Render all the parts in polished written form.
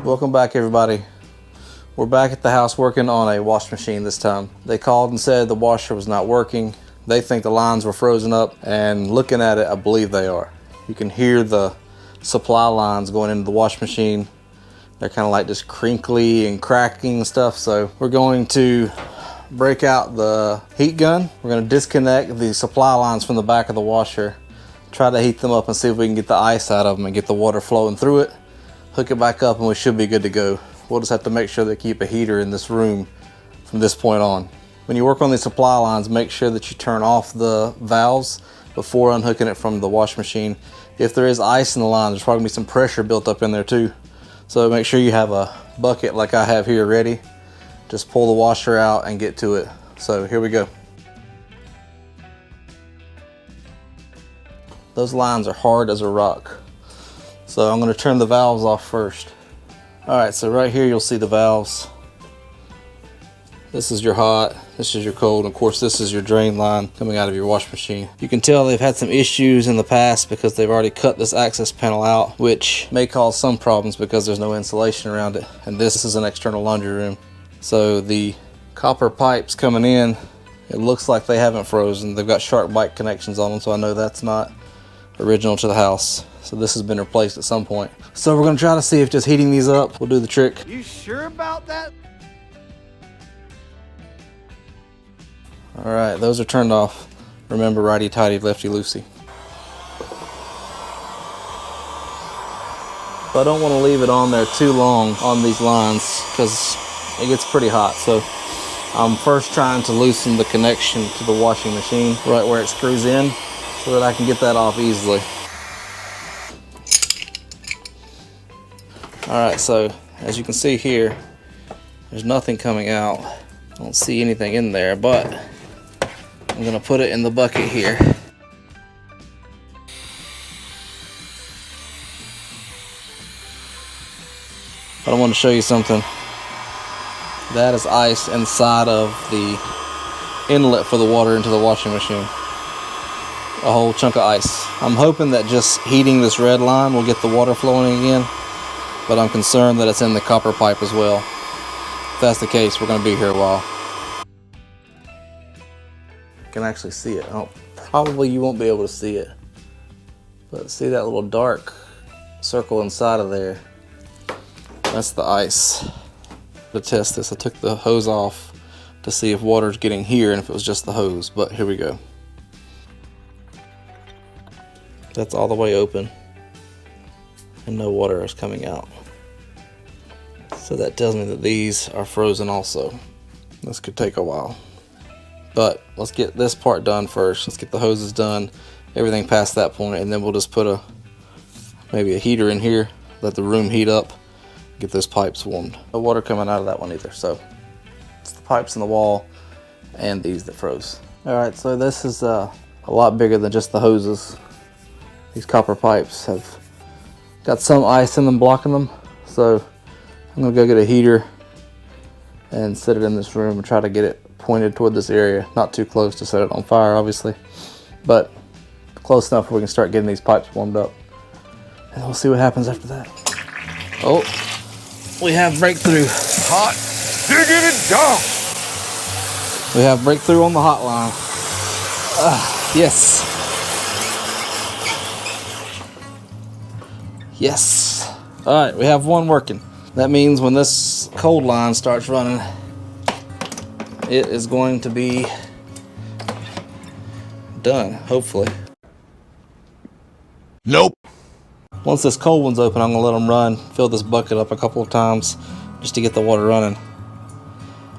Welcome back, everybody. We're back at the house working on a wash machine this time. They called and said the washer was not working. They think the lines were frozen up, and looking at it, I believe they are. You can hear the supply lines going into the wash machine. They're kind of like just crinkly and cracking and stuff. So we're going to break out the heat gun. We're going to disconnect the supply lines from the back of the washer, try to heat them up and see if we can get the ice out of them and get the water flowing through it. Hook it back up and we should be good to go. We'll just have to make sure they keep a heater in this room from this point on. When you work on these supply lines, make sure that you turn off the valves before unhooking it from the wash machine. If there is ice in the line, there's probably gonna be some pressure built up in there too. So make sure you have a bucket like I have here ready. Just pull the washer out and get to it. So here we go. Those lines are hard as a rock. So I'm gonna turn the valves off first. All right, so right here you'll see the valves. This is your hot, this is your cold, and of course this is your drain line coming out of your wash machine. You can tell they've had some issues in the past because they've already cut this access panel out, which may cause some problems because there's no insulation around it. And this is an external laundry room. So the copper pipes coming in, it looks like they haven't frozen. They've got sharp bite connections on them, so I know that's not original to the house. So this has been replaced at some point. So we're gonna try to see if just heating these up will do the trick. You sure about that? All right, those are turned off. Remember, righty-tighty, lefty-loosey. But I don't want to leave it on there too long on these lines because it gets pretty hot. So I'm first trying to loosen the connection to the washing machine right where it screws in so that I can get that off easily. All right, so as you can see here, there's nothing coming out. I don't see anything in there, but I'm gonna put it in the bucket here. But I want to show you something. That is ice inside of the inlet for the water into the washing machine. A whole chunk of ice. I'm hoping that just heating this red line will get the water flowing again, but I'm concerned that it's in the copper pipe as well. If that's the case, we're gonna be here a while. You can actually see it. Probably you won't be able to see it, but see that little dark circle inside of there? That's the ice. To test this, I took the hose off to see if water's getting here and if it was just the hose, but here we go. That's all the way open and no water is coming out. So that tells me that these are frozen also. This could take a while. But let's get this part done first. Let's get the hoses done, everything past that point, and then we'll just put maybe a heater in here, let the room heat up, get those pipes warmed. No water coming out of that one either, so it's the pipes in the wall and these that froze. All right, so this is a lot bigger than just the hoses. These copper pipes have got some ice in them blocking them, so I'm gonna go get a heater and set it in this room and try to get it pointed toward this area. Not too close to set it on fire, obviously, but close enough where we can start getting these pipes warmed up. And we'll see what happens after that. Oh, we have breakthrough. Hot diggity dog. We have breakthrough on the hotline. Yes. Yes. All right, we have one working. That means when this cold line starts running, it is going to be done, hopefully. Nope. Once this cold one's open, I'm gonna let them run, fill this bucket up a couple of times just to get the water running.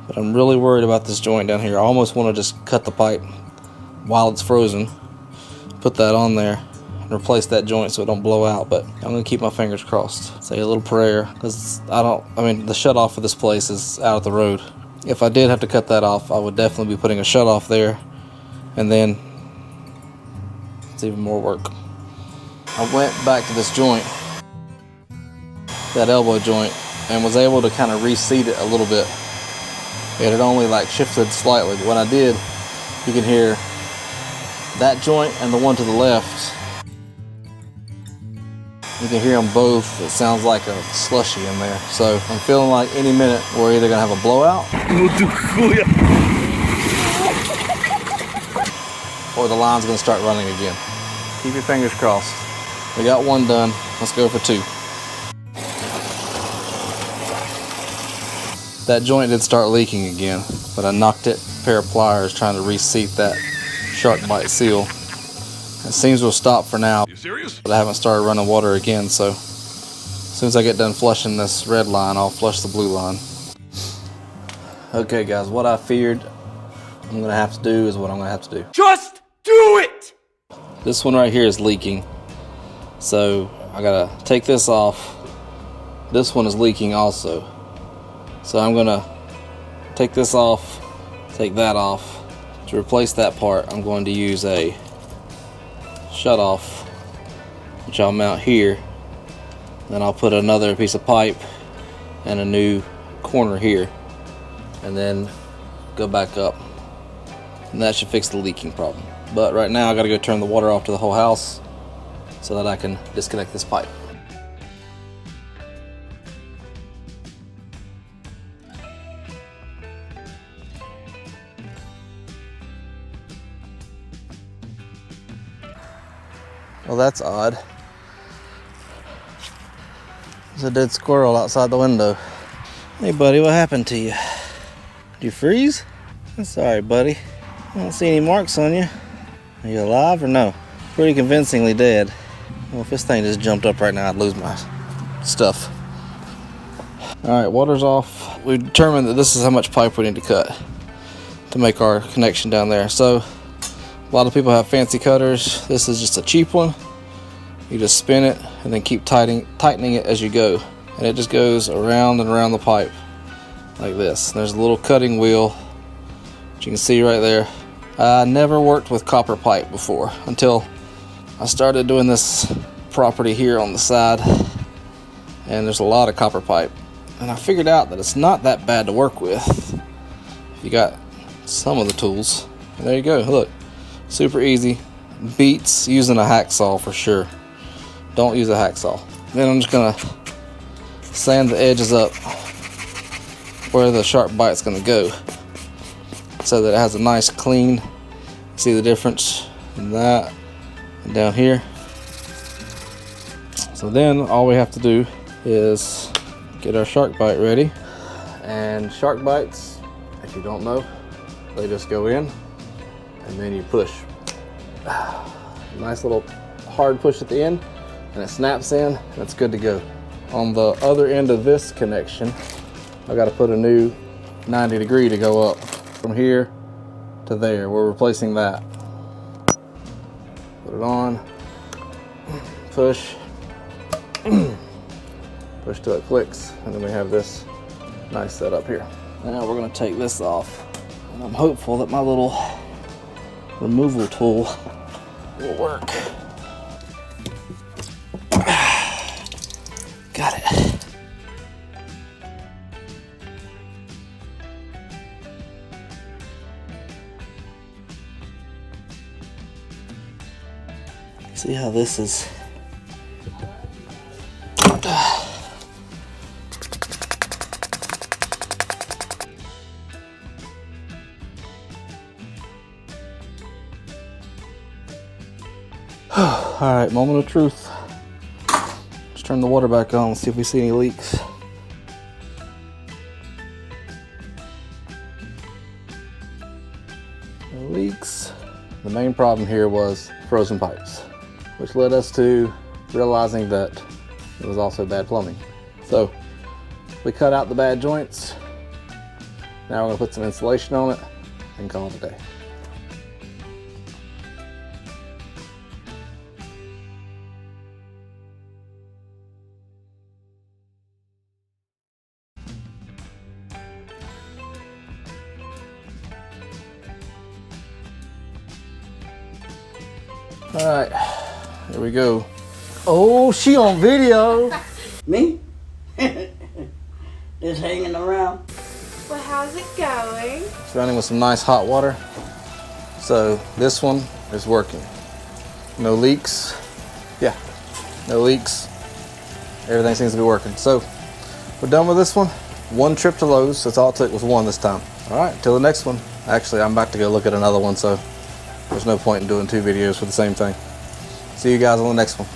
But I'm really worried about this joint down here. I almost want to just cut the pipe while it's frozen, put that on there, and replace that joint so it don't blow out, but I'm gonna keep my fingers crossed. Say a little prayer, because the shut off for this place is out of the road. If I did have to cut that off, I would definitely be putting a shut off there, and then it's even more work. I went back to this joint, that elbow joint, and was able to kind of reseat it a little bit. It had only like shifted slightly. When I did, you can hear that joint and the one to the left You can hear them both. It sounds like a slushy in there. So I'm feeling like any minute we're either gonna have a blowout or the line's gonna start running again. Keep your fingers crossed. We got one done. Let's go for two. That joint did start leaking again, but I knocked it, a pair of pliers trying to reseat that shark bite seal. It seems to have stopped for now. You serious? But I haven't started running water again, so as soon as I get done flushing this red line, I'll flush the blue line. Okay guys, what I feared I'm gonna have to do is what I'm gonna have to do. Just do it! This one right here is leaking, so I gotta take this off. This one is leaking also. So I'm gonna take this off, take that off. To replace that part, I'm going to use a shut off, which I'll mount here. Then I'll put another piece of pipe and a new corner here, and then go back up. And that should fix the leaking problem. But right now I gotta go turn the water off to the whole house so that I can disconnect this pipe. Well, that's odd. There's a dead squirrel outside the window. Hey buddy, what happened to you? Did you freeze? I'm sorry, buddy. I don't see any marks on you. Are you alive or no? Pretty convincingly dead. Well, if this thing just jumped up right now, I'd lose my stuff. Alright, water's off. We determined that this is how much pipe we need to cut to make our connection down there. So, a lot of people have fancy cutters. This is just a cheap one. You just spin it and then keep tightening it as you go. And it just goes around and around the pipe like this. There's a little cutting wheel, which you can see right there. I never worked with copper pipe before until I started doing this property here on the side. And there's a lot of copper pipe. And I figured out that it's not that bad to work with if you got some of the tools. And there you go, look. Super easy. Beats using a hacksaw for sure. Don't use a hacksaw. Then I'm just gonna sand the edges up where the sharp bite's gonna go so that it has a nice clean. See the difference in that and down here. So then all we have to do is get our shark bite ready. And shark bites, if you don't know, they just go in and then you push. Nice little hard push at the end, and it snaps in, and it's good to go. On the other end of this connection, I got to put a new 90 degree to go up from here to there. We're replacing that. Put it on, push, push till it clicks, and then we have this nice setup here. Now we're going to take this off, and I'm hopeful that my little removal tool will work. Got it. See how this is. Alright, moment of truth. Let's turn the water back on and see if we see any leaks. No leaks. The main problem here was frozen pipes, which led us to realizing that it was also bad plumbing. So we cut out the bad joints. Now we're going to put some insulation on it and call it a day. All right, here we go. Oh, she on video. Me? Just hanging around. Well, how's it going? It's running with some nice hot water. So this one is working. No leaks. Yeah, no leaks. everything seems to be working. So we're done with this one. One trip to Lowe's. That's all it took was one this time. All right, till the next one. Actually, I'm about to go look at another one, so there's no point in doing 2 videos for the same thing. See you guys on the next one.